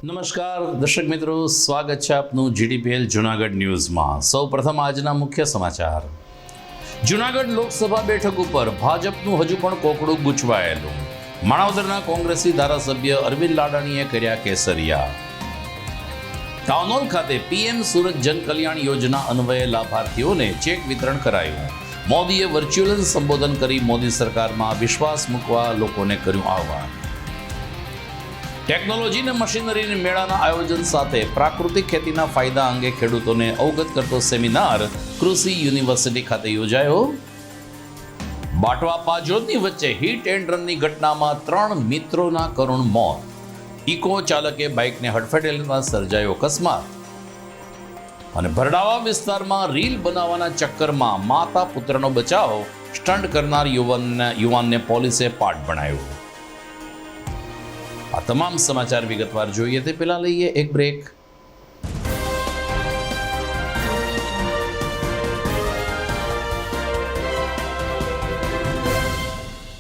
નમસ્કાર દર્શક મિત્રો, સ્વાગત છે આપનું જીડીપીએલ જૂનાગઢ ન્યૂઝમાં। સૌપ્રથમ આજના મુખ્ય સમાચાર। જૂનાગઢ લોકસભા બેઠક ઉપર ભાજપનું હજુ પણ કોકડું ગૂંચવાયેલું। માણાવદરના કોંગ્રેસી ધારાસભ્ય અરવિંદ લાડાણીએ કર્યા કેસરિયા। કાનોલ ખાતે પીએમ સુરત જન કલ્યાણ યોજના અન્વયે લાભાર્થીઓને ચેક વિતરણ કરાયું। મોદીએ વર્ચ્યુઅલ સંબોધન કરી મોદી સરકારમાં વિશ્વાસ મૂકવા લોકોને કર્યું આહ્વાન। ટેકનોલોજી અને મશીનરી મેળાના આયોજન સાથે પ્રાકૃતિક ખેતીના ફાયદા અંગે ખેડૂતોને અવગત કરતો સેમિનાર કૃષિ યુનિવર્સિટી ખાતે યોજાયો। બાટવા પાજોદની વચ્ચે હિટ એન્ડ રનની ઘટનામાં 3 મિત્રોના કરુણ મોત। ઇકો ચાલકે બાઇકને હડફેટે લેતા સર્જાયો અકસ્માત। અને ભરડાવા વિસ્તારમાં રીલ બનાવવાના ચક્કરમાં માતા પુત્રનો બચાવ, સ્ટન્ટ કરનાર યુવાનને પોલીસે પાઠ ભણાવ્યો। આ તમામ સમાચાર વિગતવાર જોઈએ તે પહેલા લઈએ એક બ્રેક।